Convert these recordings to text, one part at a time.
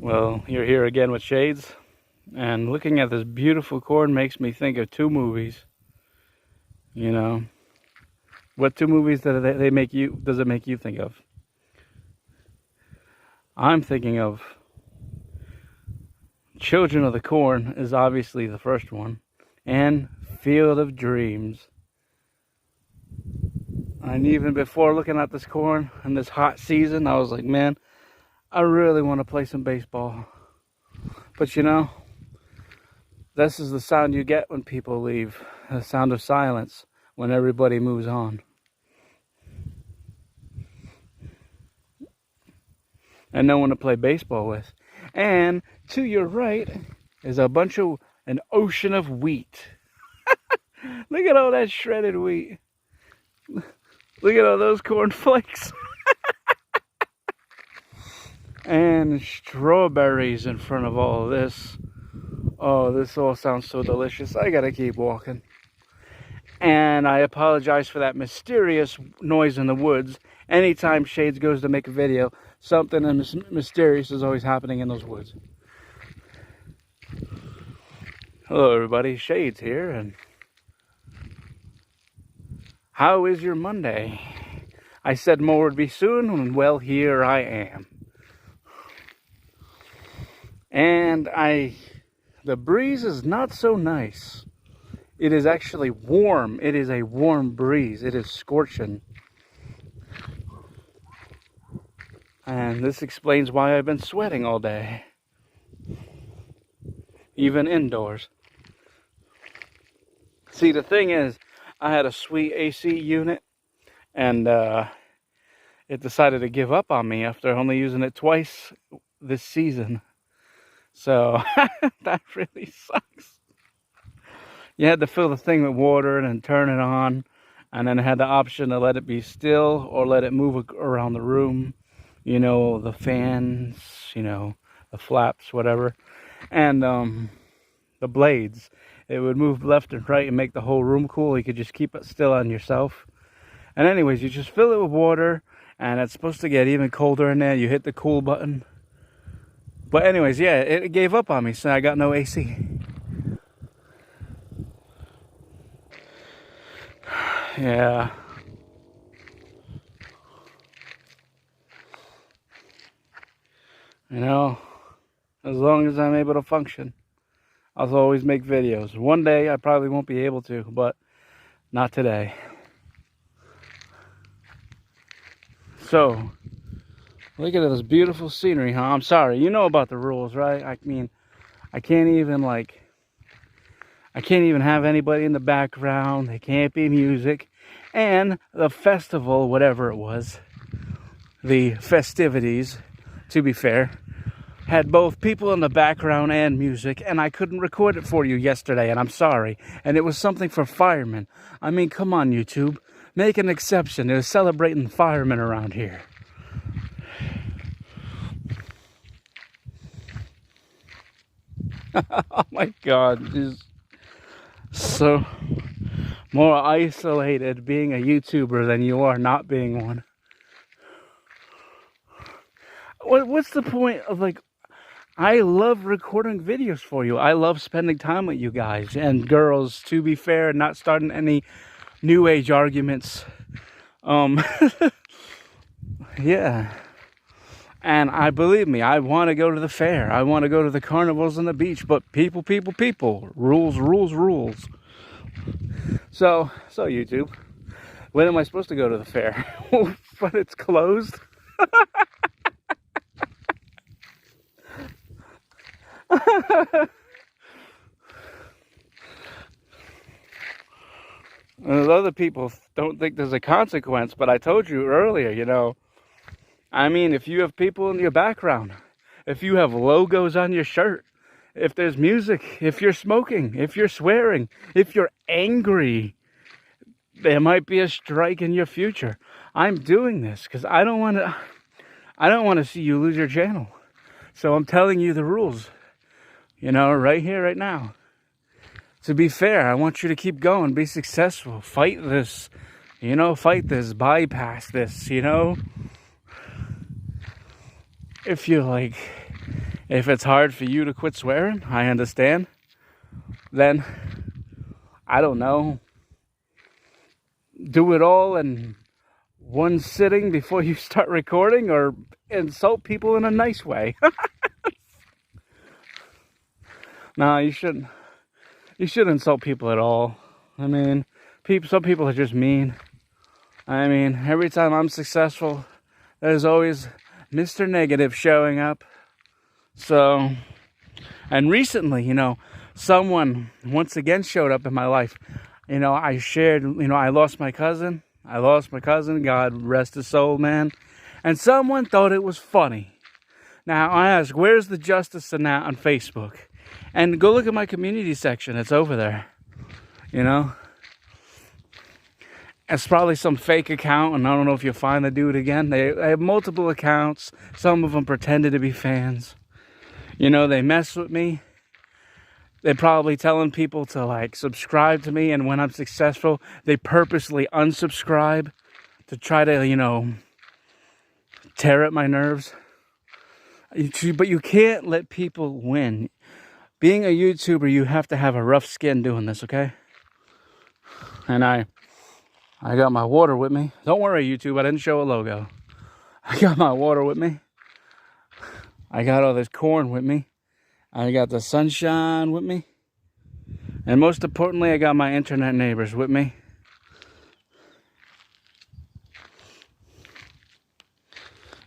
Well, you're here again with Shades, and looking at this beautiful corn makes me think of two movies. You know, what two movies does it make you think of? I'm thinking of Children of the Corn is obviously the first one, and Field of Dreams. And even before looking at this corn in this hot season, I was like, man, I really want to play some baseball. But you know, this is the sound you get when people leave. The sound of silence when everybody moves on. And no one to play baseball with. And to your right is an ocean of wheat. Look at all that shredded wheat. Look at all those cornflakes. And strawberries in front of all of this. Oh, this all sounds so delicious. I gotta keep walking. And I apologize for that mysterious noise in the woods. Anytime Shades goes to make a video, something mysterious is always happening in those woods. Hello everybody, Shades here, and how is your Monday? I said more would be soon, and well, here I am. And the breeze is not so nice. It is actually warm. It is a warm breeze. It is scorching. And this explains why I've been sweating all day. Even indoors. See, the thing is, I had a sweet AC unit, and it decided to give up on me after only using it twice this season. So, that really sucks. You had to fill the thing with water and then turn it on, and then it had the option to let it be still or let it move around the room. You know, the fans, you know, the flaps, whatever. And the blades. It would move left and right and make the whole room cool. You could just keep it still on yourself. And anyways, you just fill it with water, and it's supposed to get even colder in there. You hit the cool button. But anyways, yeah, it gave up on me, so I got no AC. Yeah. You know, as long as I'm able to function, I'll always make videos. One day I probably won't be able to, but not today. So, look at this beautiful scenery, huh? I'm sorry, you know about the rules, right? I mean, I can't even have anybody in the background. There can't be music. And the festival, whatever it was, the festivities, to be fair, had both people in the background and music, and I couldn't record it for you yesterday, and I'm sorry. And it was something for firemen. I mean, come on, YouTube. Make an exception. They're celebrating firemen around here. Oh my God. Just so more isolated being a YouTuber than you are not being one. What's the point of, I love recording videos for you. I love spending time with you guys and girls, to be fair, not starting any new age arguments. Yeah. And believe me, I want to go to the fair. I want to go to the carnivals on the beach, but people. Rules. So YouTube, when am I supposed to go to the fair? But it's closed. And other people don't think there's a consequence, but I told you earlier, you know, I mean, if you have people in your background, if you have logos on your shirt, if there's music, if you're smoking, if you're swearing, if you're angry, there might be a strike in your future. I'm doing this because I don't want to see you lose your channel. So I'm telling you the rules, you know, right here, right now. To be fair, I want you to keep going, be successful, fight this, you know, bypass this, you know. If If it's hard for you to quit swearing, I understand. Then, I don't know, do it all in one sitting before you start recording, or insult people in a nice way. No, you shouldn't. You shouldn't insult people at all. I mean, some people are just mean. I mean, every time I'm successful, there's always Mr. Negative showing up. So, and recently, someone once again showed up in my life. I shared, I lost my cousin. God rest his soul, man. And someone thought it was funny. Now, I ask, where's the justice in that on Facebook? And go look at my community section. It's over there. It's probably some fake account, and I don't know if you'll find the dude again. They have multiple accounts. Some of them pretended to be fans. They mess with me. They're probably telling people to subscribe to me, and when I'm successful, they purposely unsubscribe to try to, tear at my nerves. But you can't let people win. Being a YouTuber, you have to have a rough skin doing this, okay? And I got my water with me. Don't worry, YouTube, I didn't show a logo. I got my water with me. I got all this corn with me. I got the sunshine with me. And most importantly, I got my internet neighbors with me.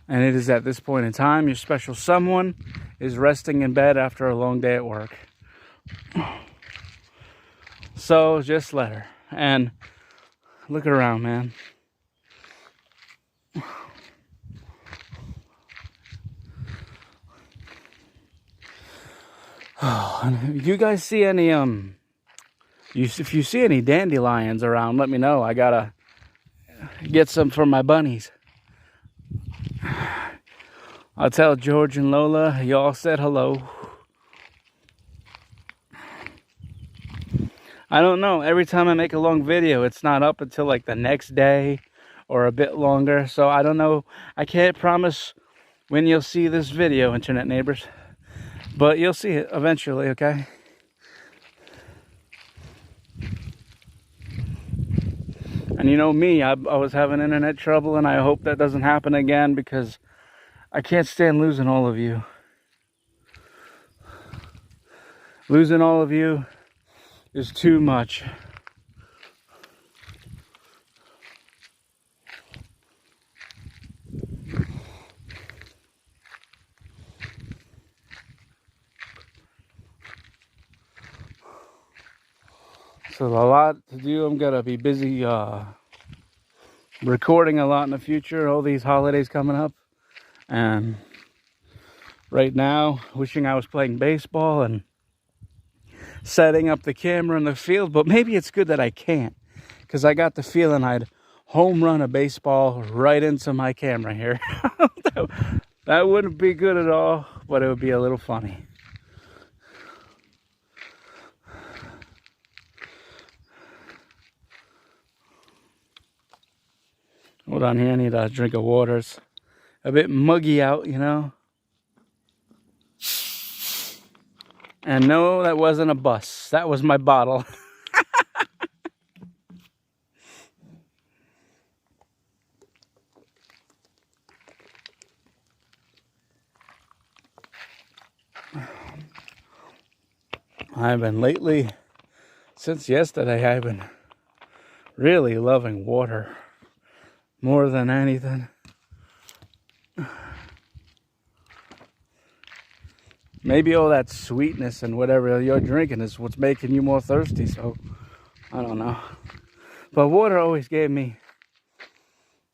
And it is at this point in time, your special someone is resting in bed after a long day at work. So just let her. And look around, man. If you guys see any if you see any dandelions around, let me know. I gotta get some for my bunnies. I'll tell George and Lola y'all said hello. I don't know. Every time I make a long video, it's not up until the next day or a bit longer. So I don't know. I can't promise when you'll see this video, internet neighbors. But you'll see it eventually, okay? And me, I was having internet trouble, and I hope that doesn't happen again, because I can't stand losing all of you. Losing all of you is too much. So a lot to do. I'm gonna be busy recording a lot in the future. All these holidays coming up, and right now, wishing I was playing baseball and setting up the camera in the field. But maybe it's good that I can't, because I got the feeling I'd home run a baseball right into my camera here. That wouldn't be good at all, but it would be a little funny. Hold on here, I need a drink of water. It's a bit muggy out, And no, that wasn't a bus. That was my bottle. I've been lately, since yesterday, I've been really loving water more than anything. Maybe all that sweetness and whatever you're drinking is what's making you more thirsty, so I don't know. But water always gave me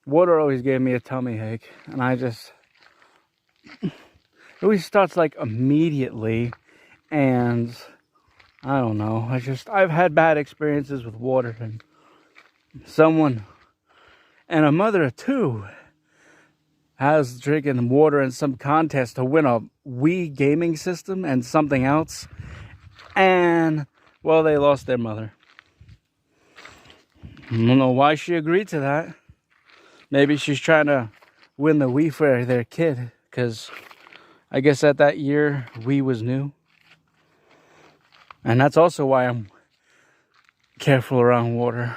a tummy ache, and it always starts immediately, and I don't know. I've had bad experiences with water, and a mother of two has drinking water in some contest to win a Wii gaming system and something else, and well, they lost their mother. I don't know why she agreed to that. Maybe she's trying to win the Wii for their kid, because I guess at that year, we was new. And that's also why I'm careful around water.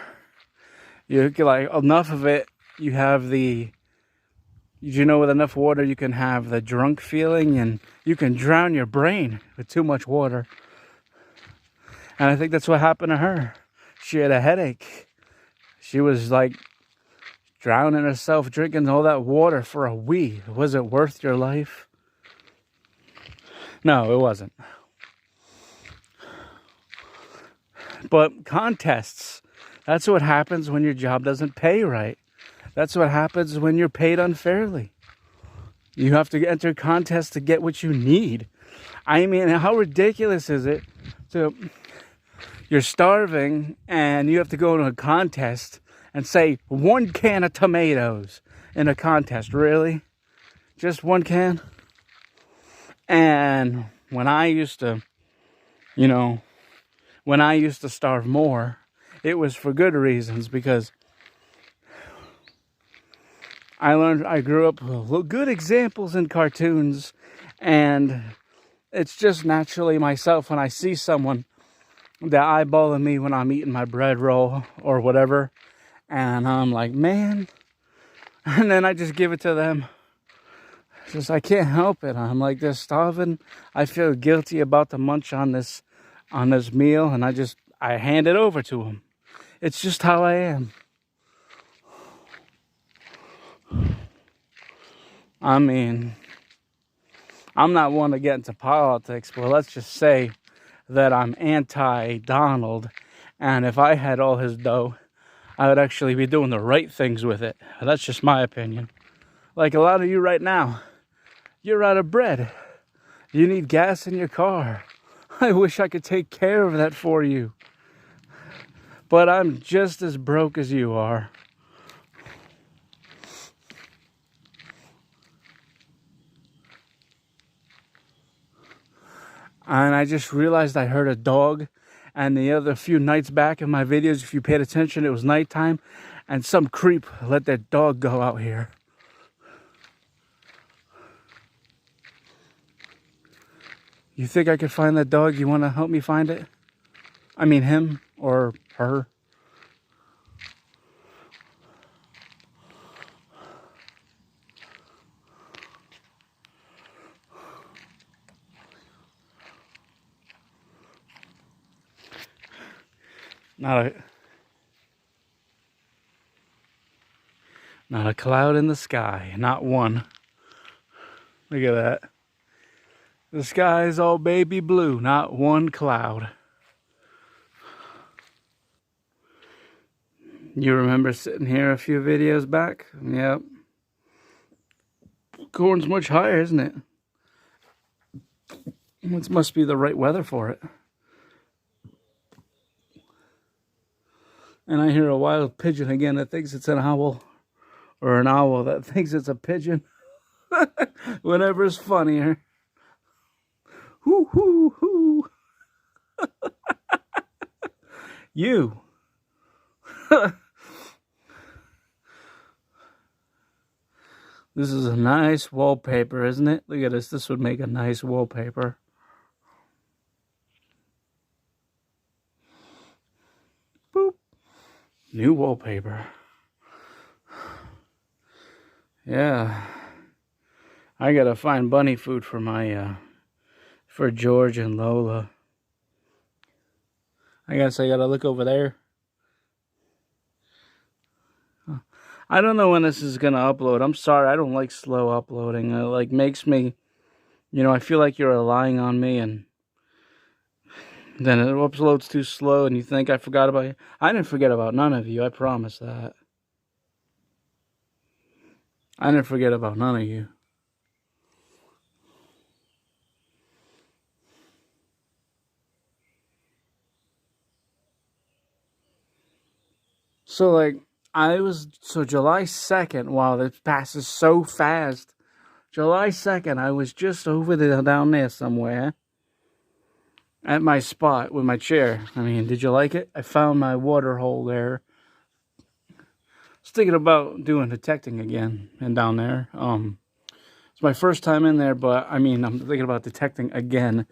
You get like enough of it, you have the, you know, with enough water, you can have the drunk feeling and you can drown your brain with too much water. And I think that's what happened to her. She had a headache. She was like drowning herself, drinking all that water for a wee. Was it worth your life? No, it wasn't. But contests, that's what happens when your job doesn't pay right. That's what happens when you're paid unfairly. You have to enter contests to get what you need. I mean, how ridiculous is it to, you're starving and you have to go to a contest and say 1 can of tomatoes in a contest. Really? Just 1 can? And when I used to, you know, when I used to starve more, it was for good reasons, because I grew up with good examples in cartoons, and it's just naturally myself when I see someone that eyeballing me when I'm eating my bread roll or whatever, and I'm like, man, and then I just give it to them. Just, I can't help it. I'm like, they're starving. I feel guilty about the munch on this meal, and I hand it over to them. It's just how I am. I mean, I'm not one to get into politics, but let's just say that I'm anti-Donald, and if I had all his dough, I would actually be doing the right things with it. That's just my opinion. Like a lot of you right now, you're out of bread. You need gas in your car. I wish I could take care of that for you. But I'm just as broke as you are. And I just realized I heard a dog. And the other few nights back in my videos, if you paid attention, it was nighttime. And some creep let that dog go out here. You think I could find that dog? You want to help me find it? I mean him or her. Not a cloud in the sky. Not one. Look at that. The sky is all baby blue. Not one cloud. You remember sitting here a few videos back? Yep. Corn's much higher, isn't it? It must be the right weather for it. And I hear a wild pigeon again that thinks it's an owl. Or an owl that thinks it's a pigeon. Whatever's funnier. Hoo, hoo, hoo. You. This is a nice wallpaper, isn't it? Look at this. This would make a nice wallpaper. Boop. New wallpaper. Yeah. I gotta find bunny food for my, for George and Lola. I guess I gotta look over there. I don't know when this is gonna upload. I'm sorry, I don't like slow uploading. It like makes me, you know, I feel like you're relying on me, and then it uploads too slow and you think I forgot about you. I didn't forget about none of you, I promise that. I didn't forget about none of you. So like, July 2nd, wow, this passes so fast. July 2nd, I was just over there, down there somewhere. At my spot with my chair. I mean, did you like it? I found my water hole there. I was thinking about doing detecting again and down there. It's my first time in there, but I mean, I'm thinking about detecting again,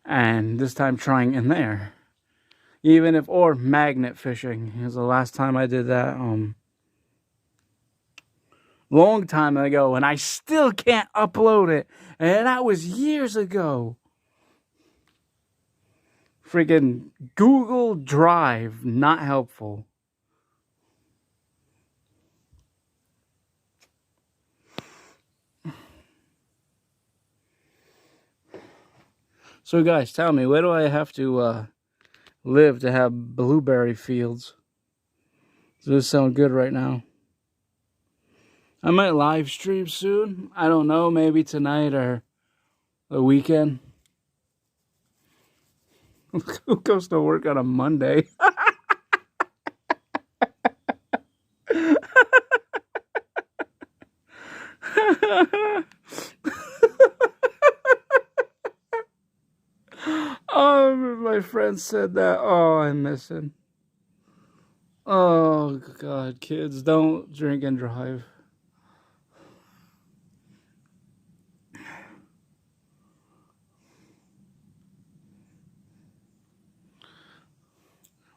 and this time trying in there. Even if, or magnet fishing is the last time I did that. Long time ago, and I still can't upload it, and that was years ago. Freaking Google Drive, not helpful. So guys, tell me, where do I have to live to have blueberry fields? Does this sound good right now? I might live stream soon. I don't know, maybe tonight or the weekend. Who goes to work on a Monday? Oh, my friend said that. Oh, I miss him. Oh, God, kids, don't drink and drive.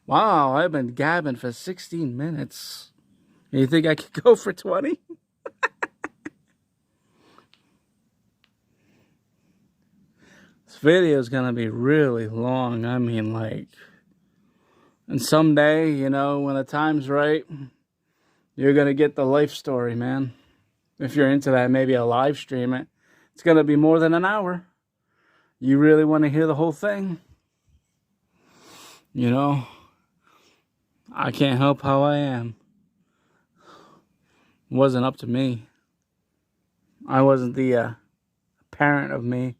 Wow, I've been gabbing for 16 minutes. You think I could go for 20? This video is going to be really long. I mean, like, and someday, you know, when the time's right, you're going to get the life story, man. If you're into that, maybe I'll live stream it. It's going to be more than an hour. You really want to hear the whole thing? You know, I can't help how I am. It wasn't up to me. I wasn't the parent of me.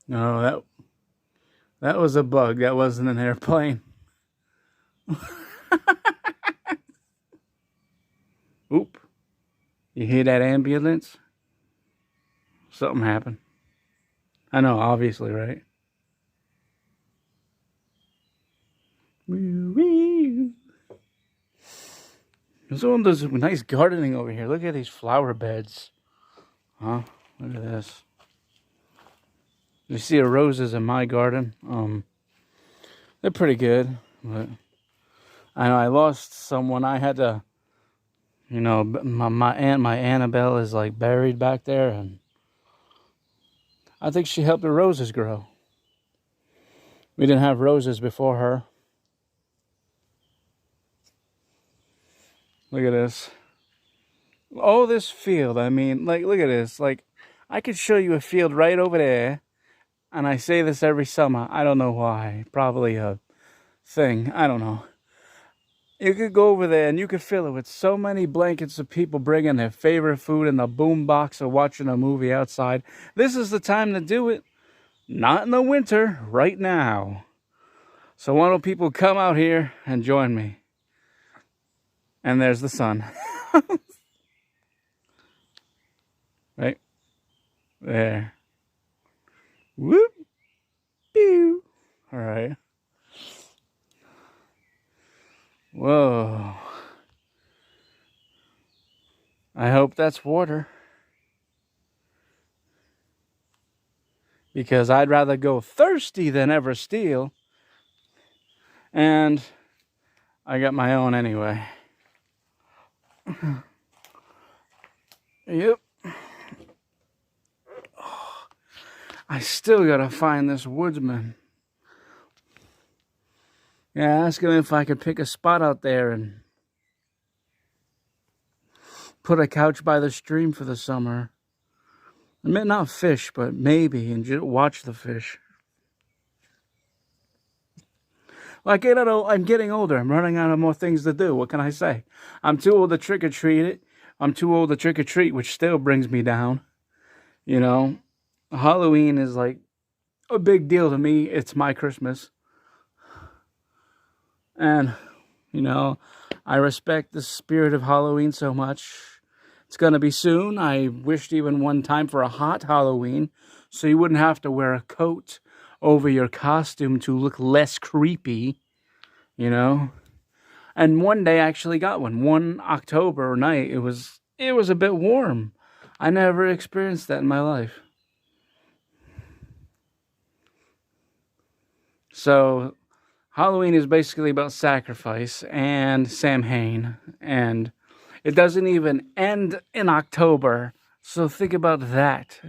No, that was a bug. That wasn't an airplane. Oop. You hear that ambulance? Something happened. I know, obviously, right? There's all this nice gardening over here. Look at these flower beds. Huh? Look at this. You see the roses in my garden. They're pretty good, but I know I lost someone. I had to, you know, my Annabelle is like buried back there, and I think she helped the roses grow. We didn't have roses before her. Look at this. Oh, this field. I mean, like, look at this. Like, I could show you a field right over there. And I say this every summer. I don't know why. Probably a thing. I don't know. You could go over there and you could fill it with so many blankets of people bringing their favorite food in the boom box or watching a movie outside. This is the time to do it. Not in the winter. Right now. So why don't people come out here and join me? And there's the sun. Right there. Whoop. Pew. All right. Whoa. I hope that's water. Because I'd rather go thirsty than ever steal. And I got my own anyway. Yep. Oh, I still gotta find this woodsman. Yeah, ask him if I could pick a spot out there and put a couch by the stream for the summer. I mean, not fish, but maybe, and just watch the fish. Like, you know, I'm getting older. I'm running out of more things to do. What can I say? I'm too old to trick-or-treat it. I'm too old to trick-or-treat, which still brings me down. You know, Halloween is like a big deal to me. It's my Christmas. And, you know, I respect the spirit of Halloween so much. It's going to be soon. I wished even one time for a hot Halloween so you wouldn't have to wear a coat over your costume to look less creepy, you know. And one day I actually got one. One October night, it was a bit warm. I never experienced that in my life. So Halloween is basically about sacrifice and Samhain, and it doesn't even end in October. So think about that.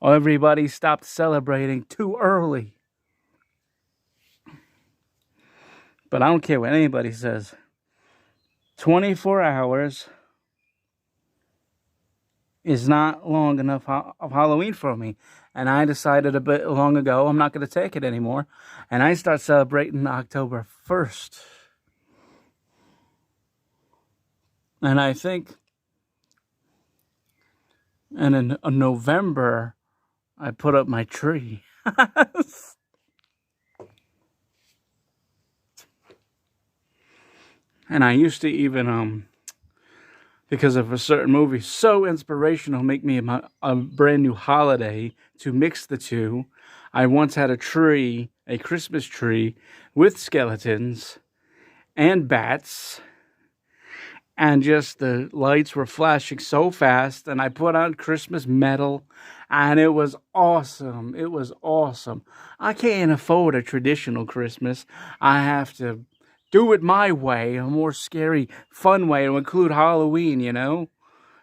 Everybody stopped celebrating too early. But I don't care what anybody says. 24 hours is not long enough of Halloween for me. And I decided a bit long ago, I'm not going to take it anymore. And I start celebrating October 1st. And I think, and in November, I put up my tree. And I used to even, because of a certain movie, so inspirational, make me a brand new holiday to mix the two. I once had a tree, a Christmas tree, with skeletons and bats, and just the lights were flashing so fast, and I put on Christmas metal, and it was awesome. It was awesome. I can't afford a traditional Christmas. I have to do it my way, a more scary, fun way to include Halloween, you know?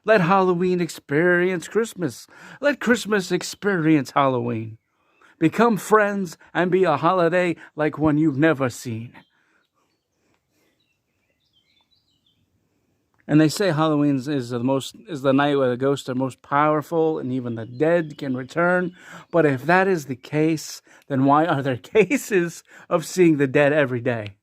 Let Halloween experience Christmas. Let Christmas experience Halloween. Become friends and be a holiday like one you've never seen. And they say Halloween is the night where the ghosts are most powerful and even the dead can return. But if that is the case, then why are there cases of seeing the dead every day?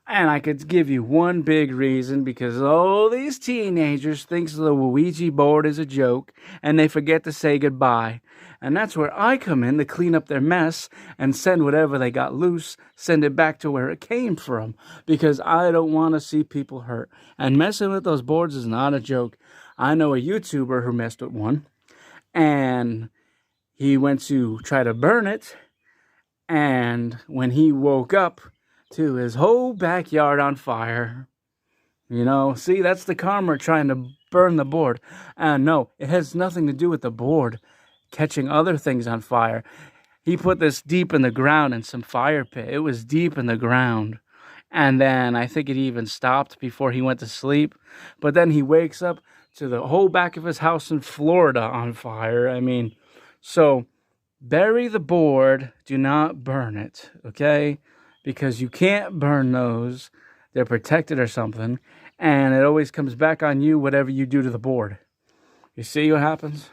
And I could give you one big reason, because all these teenagers think the Ouija board is a joke and they forget to say goodbye. And that's where I come in to clean up their mess and send whatever they got loose, send it back to where it came from. Because I don't want to see people hurt. And messing with those boards is not a joke. I know a YouTuber who messed with one. And he went to try to burn it. And when he woke up, to his whole backyard on fire. You know, see, that's the karma trying to burn the board. And no, it has nothing to do with the board catching other things on fire. He put this deep in the ground in some fire pit. It was deep in the ground. And then I think it even stopped before he went to sleep. But then he wakes up to the whole back of his house in Florida on fire. I mean, so bury the board. Do not burn it, okay? Because you can't burn those. They're protected or something. And it always comes back on you, whatever you do to the board. You see what happens?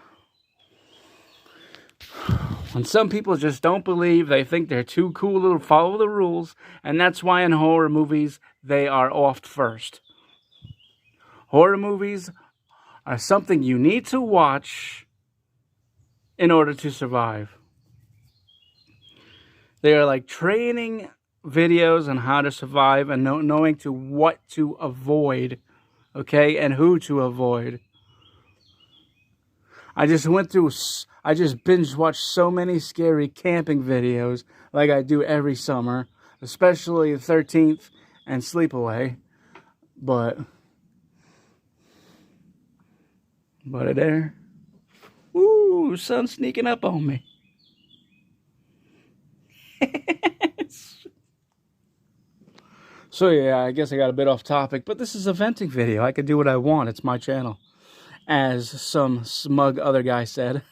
And some people just don't believe. They think they're too cool to follow the rules. And that's why in horror movies, they are off first. Horror movies are something you need to watch in order to survive. They are like training videos on how to survive and knowing what to avoid, okay, and who to avoid. I just binge watched so many scary camping videos like I do every summer, especially the 13th and Sleepaway. But there. Ooh, sun's sneaking up on me. So yeah, I guess I got a bit off topic, but this is a venting video. I can do what I want. It's my channel. As some smug other guy said.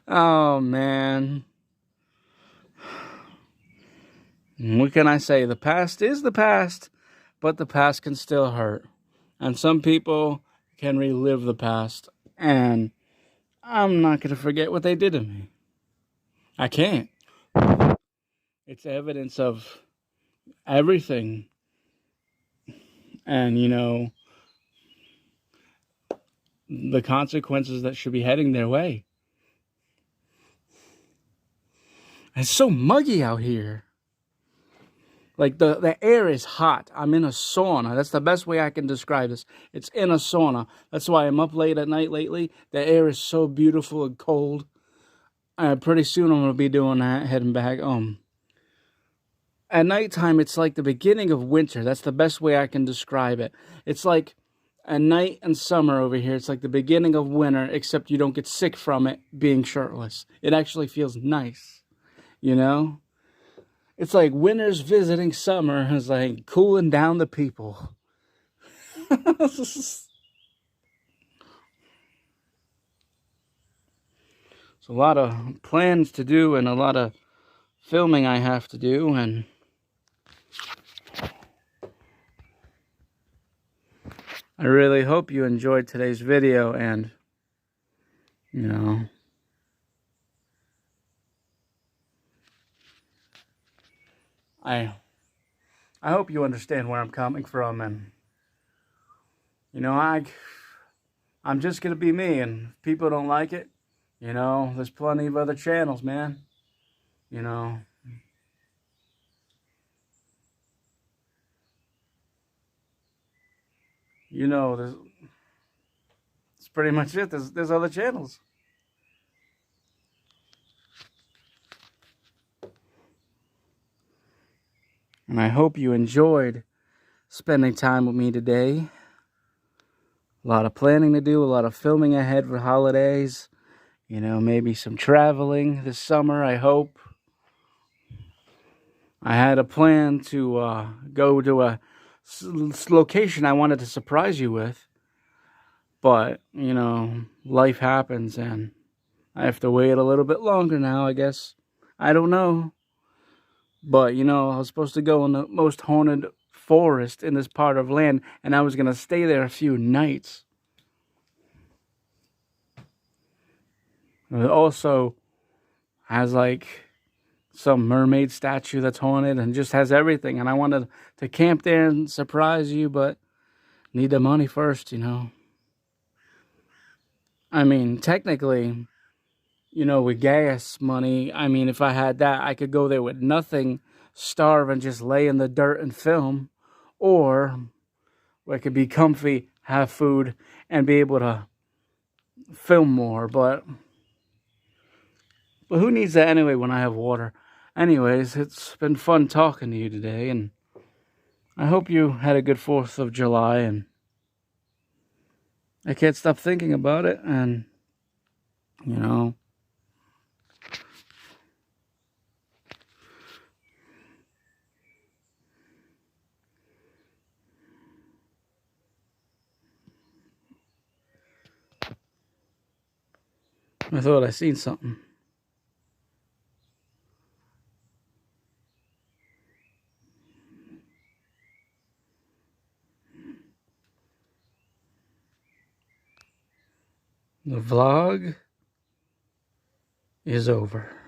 Oh, man. What can I say? The past is the past, but the past can still hurt. And some people can relive the past. And I'm not going to forget what they did to me. I can't. It's evidence of everything. And, you know, the consequences that should be heading their way. It's so muggy out here. Like, the air is hot. I'm in a sauna. That's the best way I can describe this. It's in a sauna. That's why I'm up late at night lately. The air is so beautiful and cold. Pretty soon I'm going to be doing that, heading back. At nighttime, it's like the beginning of winter. That's the best way I can describe it. It's like a night and summer over here. It's like the beginning of winter, except you don't get sick from it being shirtless. It actually feels nice, you know? It's like winter's visiting summer. It's like cooling down the people. It's a lot of plans to do and a lot of filming I have to do, and I really hope you enjoyed today's video, and you know, I hope you understand where I'm coming from, and you know, I'm just gonna be me, and if people don't like it, you know, there's plenty of other channels, man. You know, that's pretty much it. There's other channels. And I hope you enjoyed spending time with me today. A lot of planning to do, a lot of filming ahead for holidays. You know, maybe some traveling this summer, I hope. I had a plan to go to a location I wanted to surprise you with. But, you know, life happens and I have to wait a little bit longer now, I guess. I don't know. But, you know, I was supposed to go in the most haunted forest in this part of land, and I was going to stay there a few nights. It also has, like, some mermaid statue that's haunted and just has everything. And I wanted to camp there and surprise you, but need the money first, you know. I mean, technically, you know, with gas money, I mean, if I had that, I could go there with nothing, starve, and just lay in the dirt and film. Or I could be comfy, have food, and be able to film more. But who needs that anyway when I have water? Anyways, it's been fun talking to you today, and I hope you had a good 4th of July, and I can't stop thinking about it, and, you know, I thought I seen something. The vlog is over.